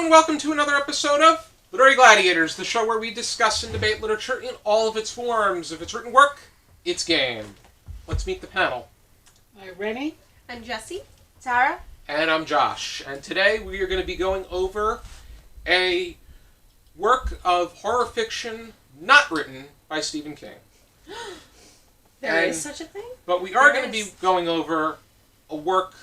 and welcome to another episode of Literary Gladiators, the show where we discuss and debate literature in all of its forms. If it's written work, it's game. Let's meet the panel. I'm Renny. I'm Jesi. Tara. And I'm Josh. And today we are going to be going over a work of horror fiction not written by Stephen King. There is such a thing? But we are going to be going over a work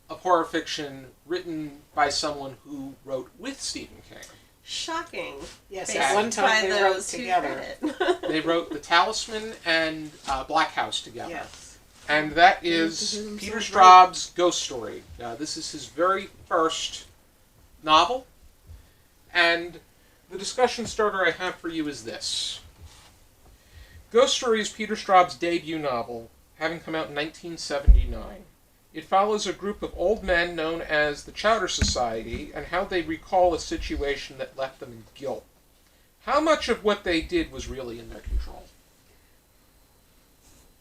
of horror fiction written by someone who wrote with Stephen King. Shocking. Yes, at one time they wrote together. They wrote The Talisman and Black House together. Yes. And that is Peter Straub's Ghost Story. This is his very first novel. And the discussion starter I have for you is this. Ghost Story is Peter Straub's debut novel, having come out in 1979. It follows a group of old men known as the Chowder Society and how they recall a situation that left them in guilt. How much of what they did was really in their control?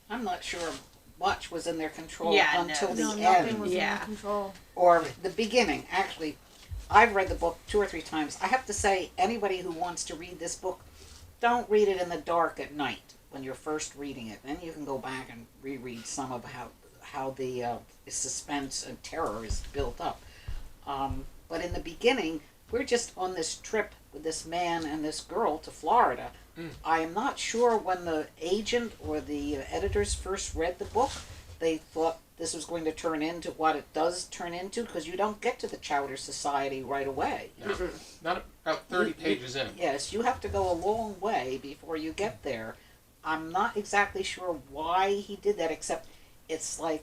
I'm not sure much was in their control until the nothing end. was in their control. Or the beginning. Actually, I've read the book 2 or 3 times. I have to say, anybody who wants to read this book, don't read it in the dark at night when you're first reading it. Then you can go back and reread some of how the suspense and terror is built up. But in the beginning, we're just on this trip with this man and this girl to Florida. I am not sure when the agent or the editors first read the book, they thought this was going to turn into what it does turn into, because you don't get to the Chowder Society right away. No, not about 30 pages in. Yes, you have to go a long way before you get there. I'm not exactly sure why he did that, except it's like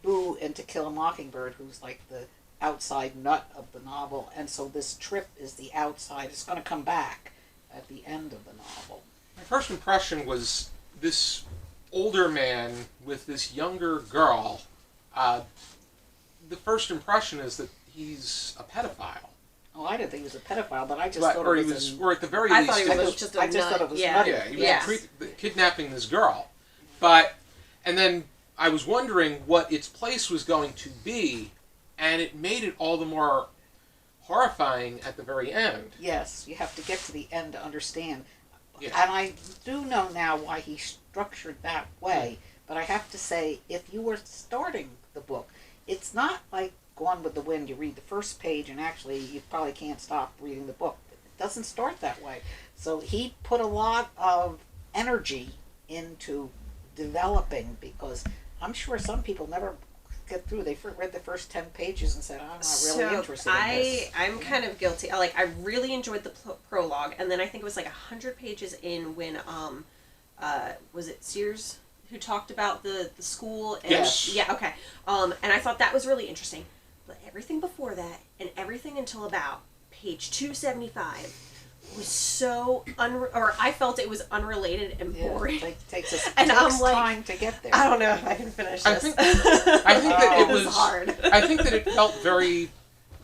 Boo in To Kill a Mockingbird, who's like the outside nut of the novel, and so this trip is the outside. It's going to come back at the end of the novel. My first impression was this older man with this younger girl. The first impression is that he's a pedophile. Oh, I didn't think he was a pedophile, but I just thought it was... Or at the very I least... thought he was just a I just thought it was yeah. nutty. Yeah, he was kidnapping this girl. And then I was wondering what its place was going to be, and it made it all the more horrifying at the very end. Yes, you have to get to the end to understand. Yeah. And I do know now why he structured that way, but I have to say, if you were starting the book, it's not like Gone with the Wind. You read the first page and actually you probably can't stop reading the book. It doesn't start that way. So he put a lot of energy into developing, because I'm sure some people never get through. They read the first 10 pages and said, I'm not really interested in this. I'm kind of guilty. I really enjoyed the prologue, and then I think it was like 100 pages in when, was it Sears who talked about the school? And, Yes. Yeah, okay. And I thought that was really interesting. But everything before that, and everything until about page 275, was so or I felt it was unrelated and boring. It takes us And I'm like, time to get there. I don't know if I can finish this. I think that it was hard. I think that it felt very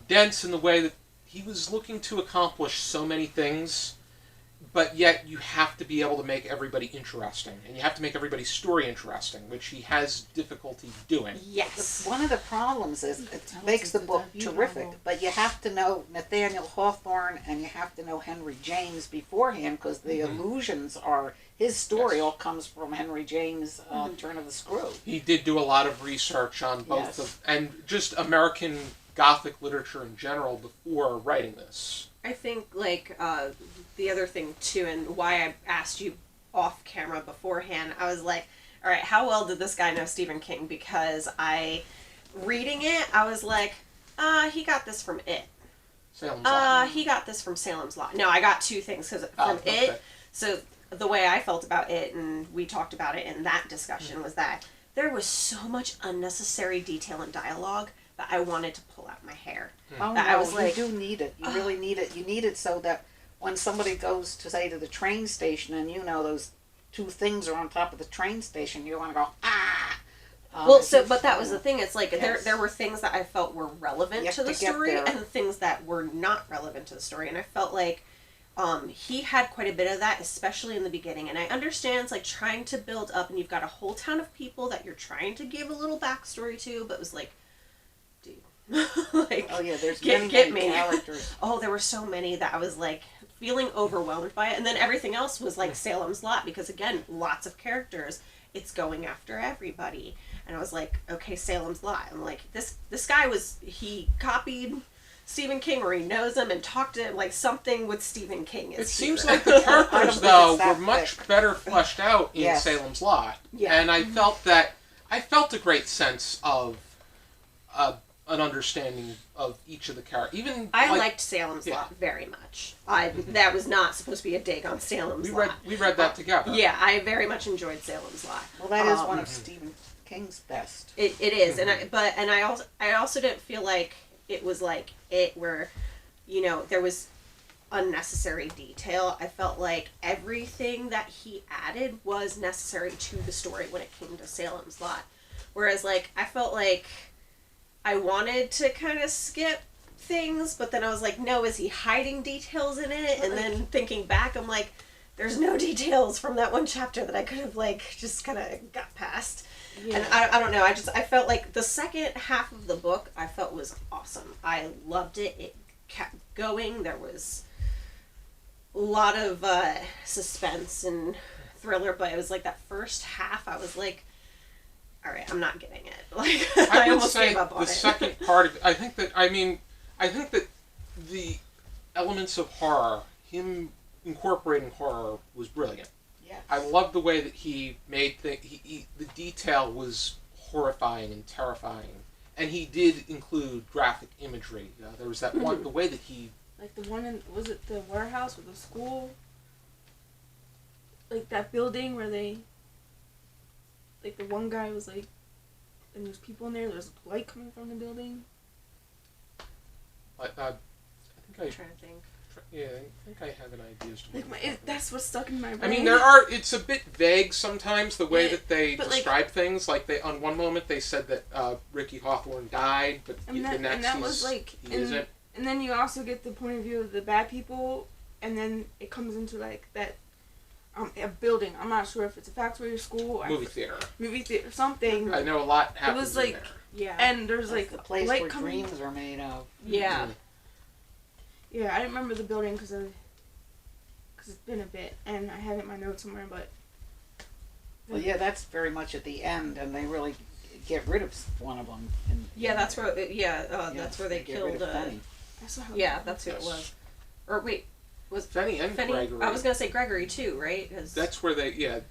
dense in the way that he was looking to accomplish so many things, but yet you have to be able to make everybody interesting, and you have to make everybody's story interesting, which he has difficulty doing. Yes. One of the problems is it makes the book terrific, but you have to know Nathaniel Hawthorne and you have to know Henry James beforehand, because the allusions are, his story all comes from Henry James' Turn of the Screw. He did do a lot of research on both and just American Gothic literature in general before writing this. I think, the other thing, too, and why I asked you off camera beforehand, I was like, all right, how well did this guy know Stephen King? Because reading it, I was like, he got this from It. Salem's Lot. He got this from Salem's Lot. No, I got 2 things, because from It, so the way I felt about It, and we talked about it in that discussion, was that there was so much unnecessary detail and dialogue that I wanted to pull out my hair. Oh, that no, I was like, you do need it. You really need it. You need it so that when somebody goes to, say, to the train station, and you know those 2 things are on top of the train station, you want to go, ah! But that was the thing. It's like, there were things that I felt were relevant to the story, and things that were not relevant to the story, and I felt like he had quite a bit of that, especially in the beginning. And I understand it's like trying to build up, and you've got a whole town of people that you're trying to give a little backstory to, but it was like, dude, Like, oh yeah, there's get many me. characters. Oh, there were so many that I was like feeling overwhelmed by it, and then everything else was like Salem's Lot, because again, lots of characters. It's going after everybody, and I was like, okay, Salem's Lot. I'm like, this guy he copied Stephen King, or he knows him and talked to him, like something with Stephen King. It seems like the characters, though, were much better fleshed out in Salem's Lot. Yeah. And I felt a great sense of an understanding of each of the characters. Even I liked Salem's Lot very much. That was not supposed to be a dig on Salem's Lot. We read that together. Yeah, I very much enjoyed Salem's Lot. Well, that is one of Stephen King's best. It is, and I also didn't feel like it was like it where, you know, there was unnecessary detail. I felt like everything that he added was necessary to the story when it came to Salem's Lot. Whereas, like, I felt like I wanted to kind of skip things, but then I was like, no, is he hiding details in it? And then thinking back, I'm like, there's no details from that one chapter that I could have, like, just kind of got past. Yeah. And I don't know, I felt like the second half of the book I felt was awesome. I loved it. It kept going. There was a lot of suspense and thriller, but it was like that first half I was like, all right, I'm not getting it. Like, I almost gave up on it. The second part of it, I think that the elements of horror, him incorporating horror, was brilliant. Yes. I love the way that he made the detail was horrifying and terrifying, and he did include graphic imagery. There was that one, the way that he, like the one in, was it the warehouse or the school? Like that building where they, like the one guy was like, and there's people in there. There's light coming from the building. I think I'm trying to think. Yeah, I think I have an idea as to what that's what's stuck in my brain. I mean, it's a bit vague sometimes, the way that they describe things. Like, on one moment they said that Ricky Hawthorne died, but the next he isn't. And then you also get the point of view of the bad people, and then it comes into like that, a building. I'm not sure if it's a factory or school or movie theater, something. I know a lot happens. It was like, in there. Yeah, and there's like the place light where coming. dreams are made of. Yeah. Mm-hmm. Yeah, I didn't remember the building because it's been a bit, and I have it in my notes somewhere, but... Well, yeah, that's very much at the end, and they really get rid of one of them. That's where, that's where they killed... Fenny. That's who it was. Or wait, was Fenny and Gregory. I was going to say Gregory too, right? That's where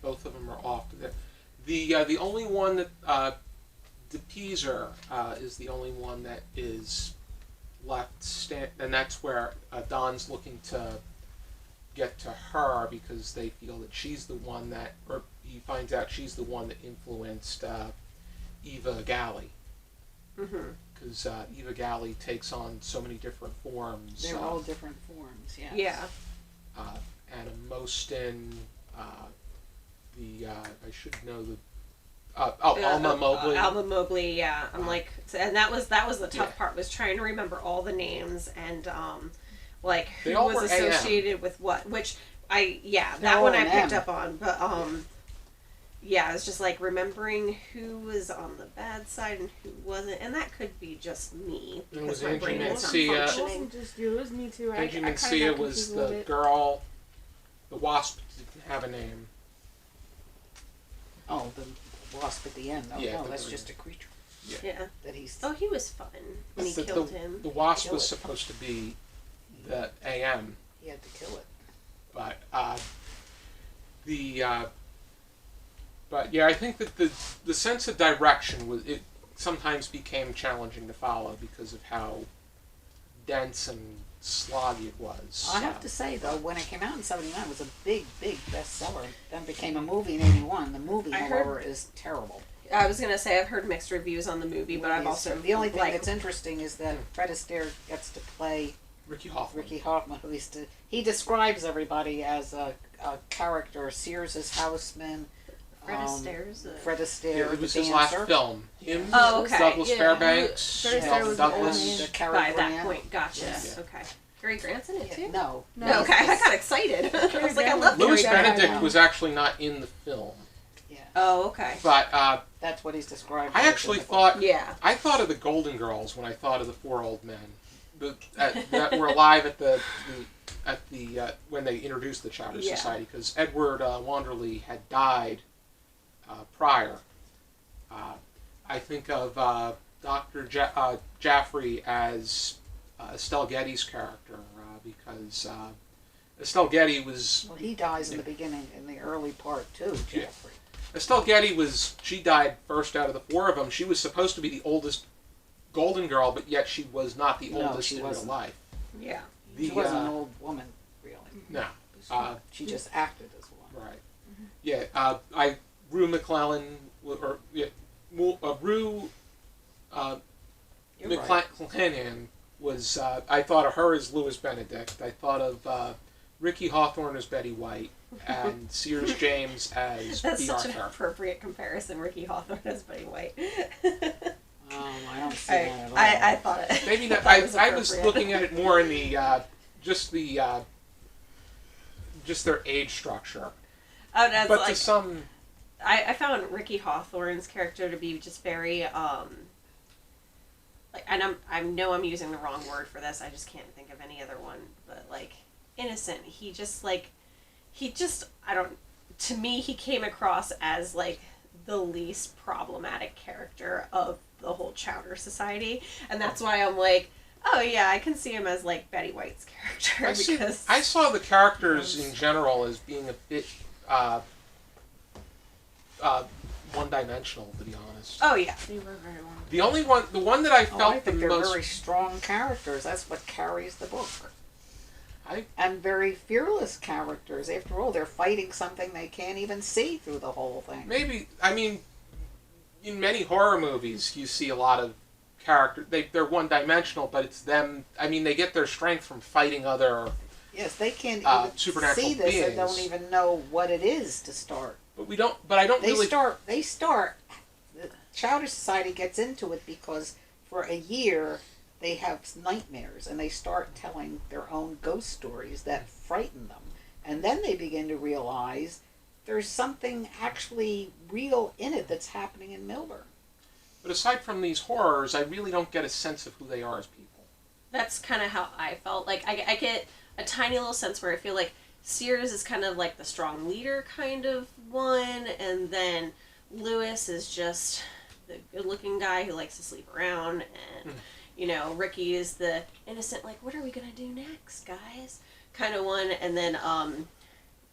both of them are off. The only one that, DePeaser is the only one that is left and that's where Don's looking to get to her because they feel that she's the one that, or he finds out she's the one that influenced Eva Galley. Because Eva Galley takes on so many different forms. They're all different forms, yes. Yeah. Anna Moston, I should know the... Alma Mobley. Alma Mobley, yeah. I'm like, and that was the tough part, was trying to remember all the names and like who was associated with what. Which that one I picked up on, but it's just like remembering who was on the bad side and who wasn't, and that could be just me because my brain is not functioning. It wasn't just you; it was me too. Angie Mencia was the girl. The Wasp didn't have a name. Oh, the Wasp at the end. Oh, yeah, no, that's just a creature. Yeah. That he's... Oh, he was fun when he killed him. The Wasp was supposed to be the AM. He had to kill it. But, but yeah, I think that the sense of direction it sometimes became challenging to follow because of how dense and sloggy it was. I have to say, though, when it came out in 79, it was a big, big bestseller. Then became a movie in 81. The movie, however, is terrible. I was going to say, I've heard mixed reviews on the movie, but I've also... The only thing that's interesting is that Fred Astaire gets to play Ricky Hoffman, who he describes everybody as a character. Sears' houseman. Fred Astaire's Fred Astaire, yeah, it was his last film. Him, okay. Douglas Fairbanks, Fred Astaire was Douglas. By that point, gotcha. Yeah. Okay. Gary Grant's in it too? No. Okay, I got excited. I was like, I love Louis Gary Grant. Benedict was actually not in the film. Yeah. Oh, okay. But that's what he's describing. I actually thought, Yeah. I thought of the Golden Girls when I thought of the four old men that were alive at the when they introduced the Chowder Society, because Edward Wanderley had died prior. I think of Dr. Jaffrey as Estelle Getty's character, because Estelle Getty was... Well, he dies in the beginning, in the early part, too, Jeffrey. Estelle Getty she died first out of the four of them. She was supposed to be the oldest Golden Girl, but yet she was not the oldest in real life. Yeah. She wasn't an old woman, really. No. She just acted as one. Right. Yeah, Rue McClellan, Rue McClanahan was, I thought of her as Louis Benedict. I thought of Ricky Hawthorne as Betty White, and Sears James as That's B. such Arthur. an appropriate comparison, Ricky Hawthorne as Betty White. I don't see that at all. I thought it. Maybe that I was looking at it more in the just their age structure. Oh, that's but like, to some, I found Ricky Hawthorne's character to be just very like, and I know I'm using the wrong word for this. I just can't think of any other one. But like innocent. To me, he came across as like the least problematic character of the whole Chowder Society, and that's why I'm like, oh yeah, I can see him as like Betty White's character. I saw the characters in general as being a bit one-dimensional, to be honest. Oh yeah, They were very long. The one that I felt I think the they're most very strong characters. That's what carries the book. I And very fearless characters. After all, they're fighting something they can't even see through the whole thing. maybe I mean, in many horror movies, you see a lot of character. They're one-dimensional, but it's them. I mean, they get their strength from fighting other. Yes, they can't even supernatural see this beings. and don't even know what it is to start. But we don't. But I don't They really. start. The Chowder Society gets into it because for a year they have nightmares and they start telling their own ghost stories that frighten them, and then they begin to realize there's something actually real in it that's happening in Milburn. But aside from these horrors, I really don't get a sense of who they are as people. that's kind of how I felt. Like I get a tiny little sense where I feel like Sears is kind of like the strong leader kind of one, and then Lewis is just the good-looking guy who likes to sleep around, and you know, Ricky is the innocent, like, what are we gonna do next, guys, kind of one, and then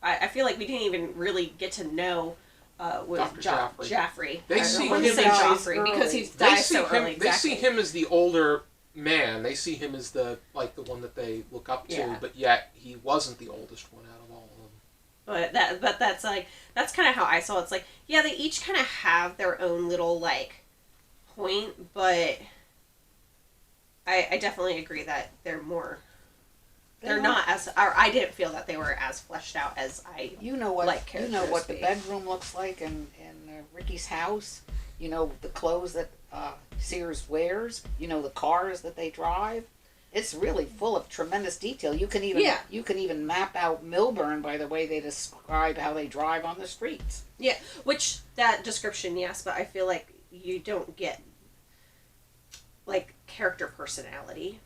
I feel like we didn't even really get to know Dr. Jaffrey. They see him say Joffrey because he dies so early. Exactly. They see him as the older man. They see him as the one that they look up to, Yeah. but yet he wasn't the oldest one out of all of them. But that's kind of how I saw it. It's like, yeah, they each kind of have their own little like point, but I definitely agree that they're not as, or I didn't feel that they were as fleshed out as I like characters. You know what the be. bedroom looks like in Ricky's house. You know the clothes that Sears wears. You know the cars that they drive. It's really full of tremendous detail. You can even map out Milburn by the way they describe how they drive on the streets. Yeah, which that description, yes, but I feel like you don't get like character personality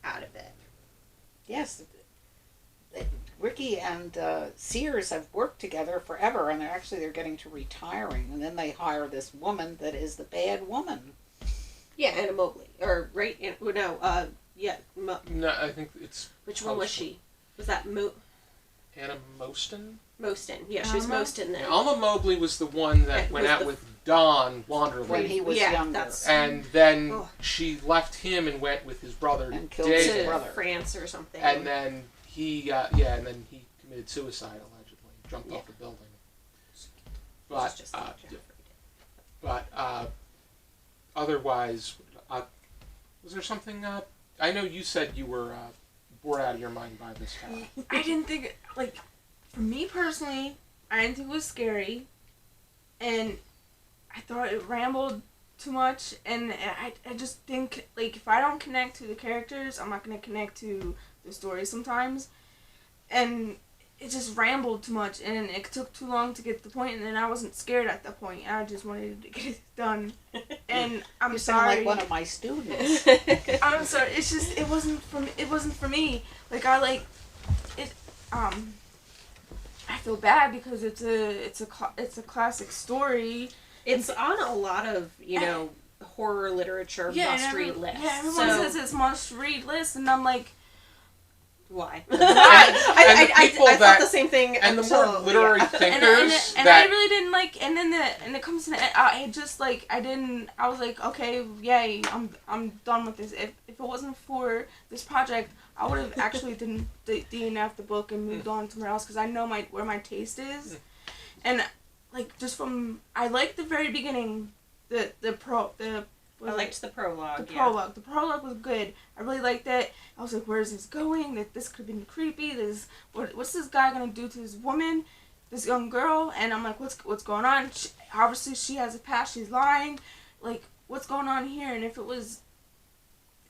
out of it. Yes, Ricky and Sears have worked together forever, and they're getting to retiring, and then they hire this woman that is the bad woman. Yeah, Anna Mobley, or right? Yeah. No, I think it's. Which one was she? Was that Anna Moston? Moston? Yeah, she was Moston then. Yeah, Alma Mobley was the one that went out with Don Wanderley when he was younger, and then she left him and went with his brother and killed David, his brother, France or something. And then he committed suicide allegedly, jumped off the building. But otherwise, was there something? I know you said you were bored out of your mind by this time. I didn't think, like, for me personally, I didn't think it was scary, and I thought it rambled too much, and I just think, like, if I don't connect to the characters, I'm not going to connect to the story sometimes, and it just rambled too much, and it took too long to get to the point, and then I wasn't scared at that point. I just wanted to get it done. And I'm you sorry. sound like one of my students. I'm sorry. It's just it wasn't for me. Like I like it. I feel bad because it's a classic story. It's on a lot of horror literature must-read lists. Yeah, everyone says it's must-read list, and I'm like, why? I thought the same thing. And the more literary thinkers and I really didn't like. And then it comes to the end. I was like, okay, yay, I'm done with this. If it wasn't for this project, I would have actually DNF'd the book and moved on somewhere else because I know where my taste is, and like just from I liked the very beginning, I liked the prologue. The prologue. The prologue was good. I really liked it. I was like, where is this going? That this could have been creepy. What's this guy gonna do to this woman, this young girl? And I'm like, what's going on? Obviously, she has a past. She's lying. Like, what's going on here?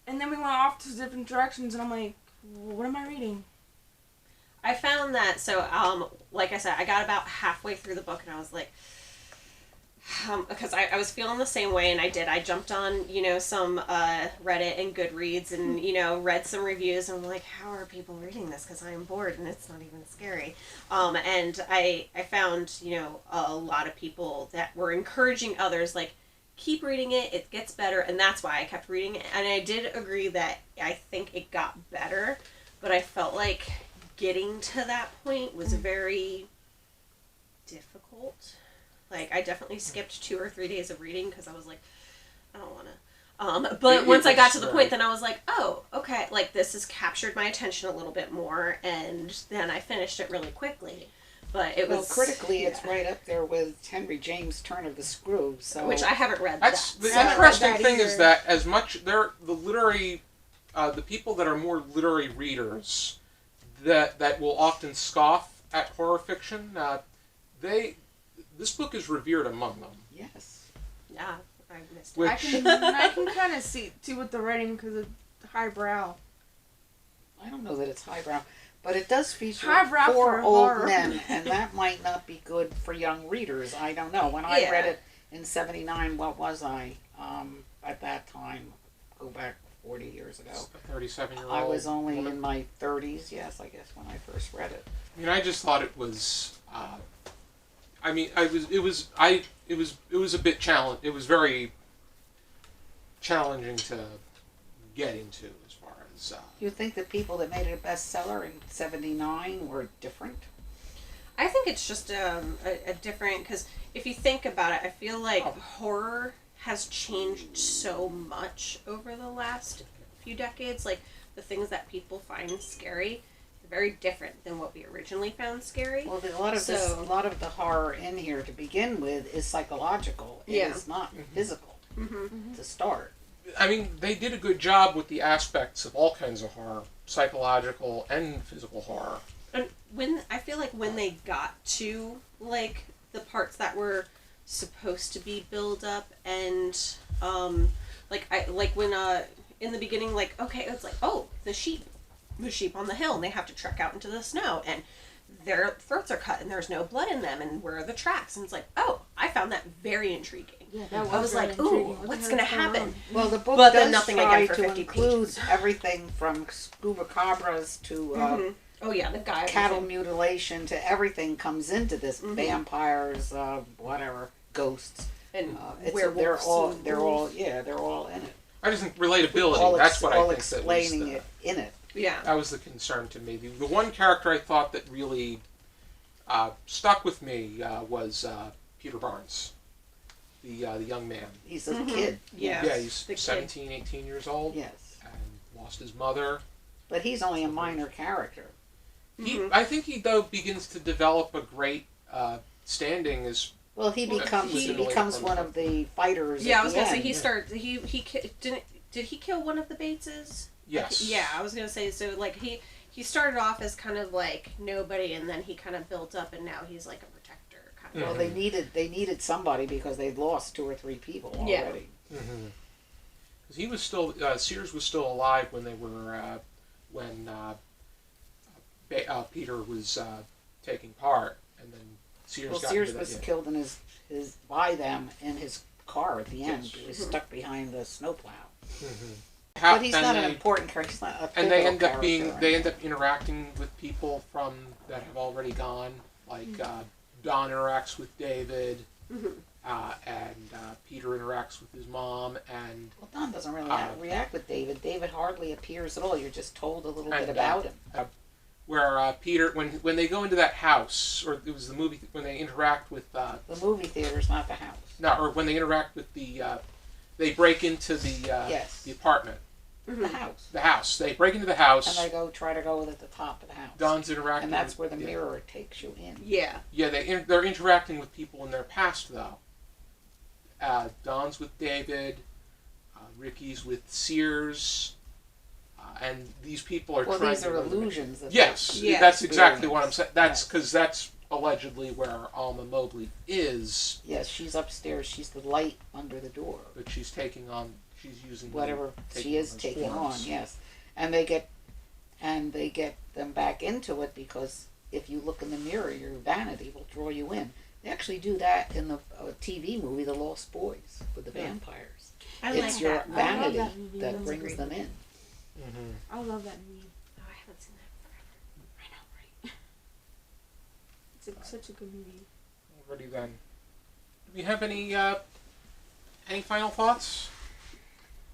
And then we went off to different directions, and I'm like, what am I reading? I found that, like I said, I got about halfway through the book, and I was like, because I was feeling the same way, and I jumped on, some Reddit and Goodreads, and, read some reviews, and I'm like, how are people reading this? Because I'm bored, and it's not even scary. And I found, a lot of people that were encouraging others, like, keep reading it, it gets better, and that's why I kept reading it. And I did agree that I think it got better, but I felt like getting to that point was very difficult. Like, I definitely skipped 2 or 3 days of reading because I was like, I don't want to. But once I got to the point, then I was like, oh, okay, like, this has captured my attention a little bit more, and then I finished it really quickly. But it was... critically, it's right up there with Henry James' Turn of the Screw, so... Which I haven't read. The interesting thing is that as much... the people that are more literary readers that will often scoff at horror fiction, this book is revered among them. Yes. Yeah, I missed it. I can kind of see with the writing because of the highbrow. I don't know that it's highbrow, but it does feature highbrow 4 old horror. men, and that might not be good for young readers. I don't know. When I read it in '79, what was I at that time? Go back 40 years ago. A 37-year-old. I was only in my 30s. Yes, I guess when I first read it. I mean, I just thought it was. It was a bit challenge. It was very challenging to get into as far as. Do you think the people that made it a bestseller in '79 were different? I think it's just a different, because if you think about it, I feel like horror has changed so much over the last few decades. Like, the things that people find scary are very different than what we originally found scary. Well, a lot of the horror in here to begin with is psychological. It is not physical to start. I mean, they did a good job with the aspects of all kinds of horror, psychological and physical horror. And I feel like when they got to, like, the parts that were supposed to be build up and when in the beginning, like, okay, it's like, oh, the sheep on the hill, and they have to trek out into the snow, and their throats are cut and there's no blood in them, and where are the tracks? And it's like, oh, I found that very intriguing. Yeah, I was like, ooh, what's gonna happen? Well, the book but does then nothing try again for to 50 include pages. everything from scuba cabras to Oh yeah, the guy. cattle mutilation to everything comes into this. Vampires, whatever, ghosts, and werewolves. They're all in it. I just think relatability. That's what I think. Explaining it in it. Yeah. That was the concern to me. The one character I thought that really stuck with me was Peter Barnes, the young man. He's a kid. Yeah. Yeah, he's 17, 18 years old. Yes. And lost his mother. But he's only a minor character. I think he, though, begins to develop a great standing as... Well, he becomes one of the fighters. Yeah, I was gonna say end. he started. Did he kill one of the Bateses? Yes. Yeah, I was gonna say, so like he started off as kind of like nobody, and then he kind of built up, and now he's like a protector kind of. Well, they needed somebody because they'd lost 2 or 3 people already. Because he was still Sears was still alive when they were when Peter was taking part, and then Sears Well, got Sears into that, was yeah. killed in his by them in his car at the end. Yes. He was stuck behind the snowplow. How- But he's and not they- an important character. He's not a And they pivotal end up character. they end up interacting with people from that have already gone. Like Don interacts with David, and Peter interacts with his mom, and Well, Don doesn't really react with David. David hardly appears at all. You're just told a little bit And, about him. where Peter when they go into that house, or it was the movie when they interact with The movie theater's not the house. or when they interact with the they break into the Yes. the apartment, The house. the house. They break into the house. And they try to go at the top of the house. Don's interacting, And that's with, where the mirror takes you in. Yeah. Yeah, they're interacting with people in their past though. Don's with David, Ricky's with Sears, and these people are Well, trying these to are learn the- illusions. That Yes, Yeah. that's exactly what I'm experience. saying. That's because that's allegedly where Alma Mobley is, Yes, she's upstairs. She's the light under the door. but she's taking on. She's using Whatever she is those taking forms. on, yes. And they get them back into it because if you look in the mirror, your vanity will draw you in. They actually do that in the TV movie, The Lost Boys, with the vampires. I It's like your that. I love vanity that movie. that That's brings great. them in. Mm-hmm. I love that movie. Oh, I haven't seen that I know, right? It's such a good movie. Alrighty then. Do we have any final thoughts?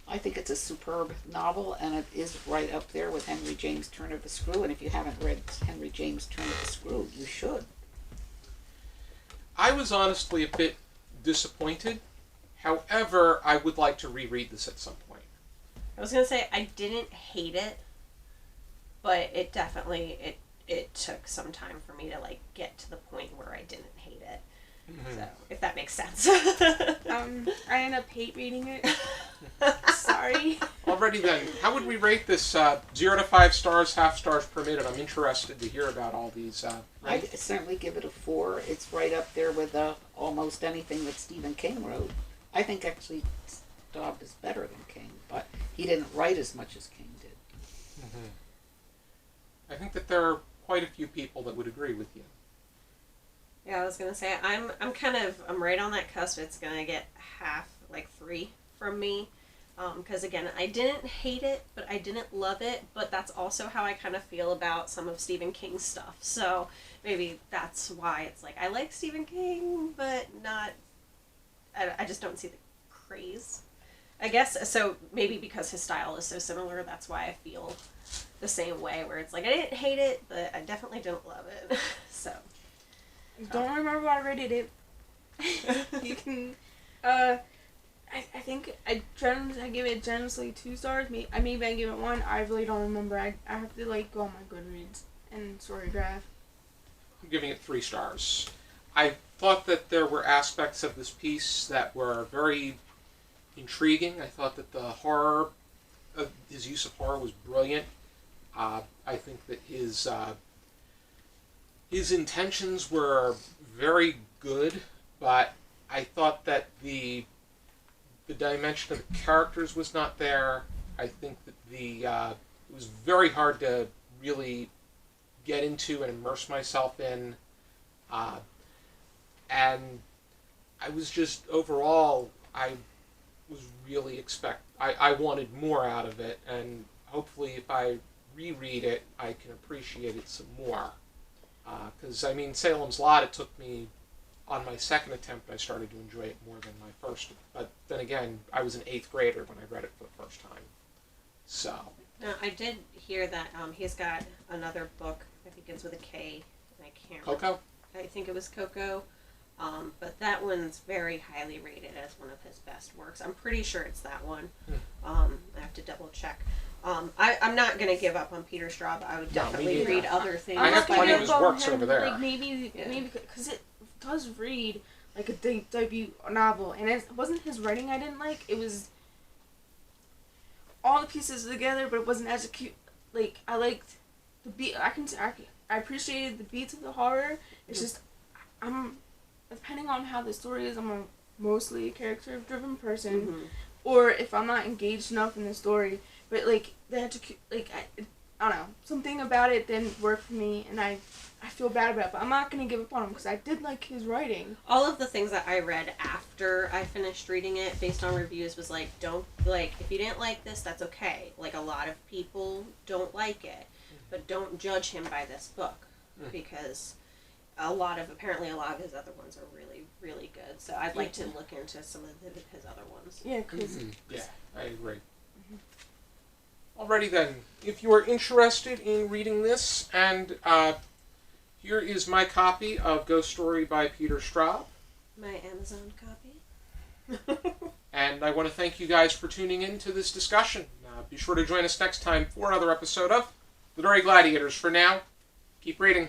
I think it's a superb novel, and it is right up there with Henry James Turner the Screw. And if you haven't read Henry James Turner the Screw, you should. I was honestly a bit disappointed. However, I would like to reread this at some point. I was gonna say I didn't hate it, but it definitely it took some time for me to like get to the point where I didn't hate it. So if that makes sense. I ended up hate reading it. Sorry. Alrighty then, how would we rate this 0 to 5 stars, half stars permitted? I'm interested to hear about all these. I'd certainly give it a 4. It's right up there with almost anything that Stephen King wrote. I think actually Straub is better than King, but he didn't write as much as King did. I think that there are quite a few people that would agree with you. Yeah, I was gonna say I'm right on that cusp. It's gonna get half, like 3 from me, because again I didn't hate it, but I didn't love it. But that's also how I kind of feel about some of Stephen King's stuff. So maybe that's why it's like I like Stephen King, but not. I just don't see the craze. I guess so. Maybe because his style is so similar, that's why I feel the same way. Where it's like I didn't hate it, but I definitely didn't love it. So. Don't remember what I rated it. You can, I think I give it generously 2 stars. Maybe I give it 1. I really don't remember. I have to like go on my Goodreads and Storygraph. I'm giving it 3 stars. I thought that there were aspects of this piece that were very intriguing. I thought that the horror, his use of horror was brilliant. I think that his intentions were very good, but I thought that the dimension of the characters was not there. I think that it was very hard to really get into and immerse myself in, and I was just overall I was really I wanted more out of it, and hopefully if I reread it I can appreciate it some more. Because, I mean, Salem's Lot, it took me, on my second attempt, I started to enjoy it more than my first. But then again, I was an 8th grader when I read it for the first time. So. Now, I did hear that he's got another book that begins with a K, and I can't remember. Coco? I think it was Coco. But that one's very highly rated as one of his best works. I'm pretty sure it's that one. I have to double check. I'm not going to give up on Peter Straub. I would No, me definitely neither. read other things. I have not plenty gonna of his go on works him, over there. Like maybe because it does read like a debut novel, and it wasn't his writing I didn't like. It was all the pieces together, but it wasn't as cute. Like I liked the beat. I appreciated the beats of the horror. It's just depending on how the story is, I'm mostly a character-driven person, or if I'm not engaged enough in the story. But like I don't know, something about it didn't work for me, and I feel bad about it, but I'm not going to give up on him because I did like his writing. All of the things that I read after I finished reading it, based on reviews, was like, don't, like, if you didn't like this, that's okay. Like, a lot of people don't like it, but don't judge him by this book, because apparently a lot of his other ones are really, really good. So I'd like to look into some of his other ones. Yeah, because... Yeah, I agree. Alrighty then, if you are interested in reading this, and here is my copy of Ghost Story by Peter Straub. My Amazon copy. And I want to thank you guys for tuning in to this discussion. Be sure to join us next time for another episode of The Gladiators. For now, keep reading.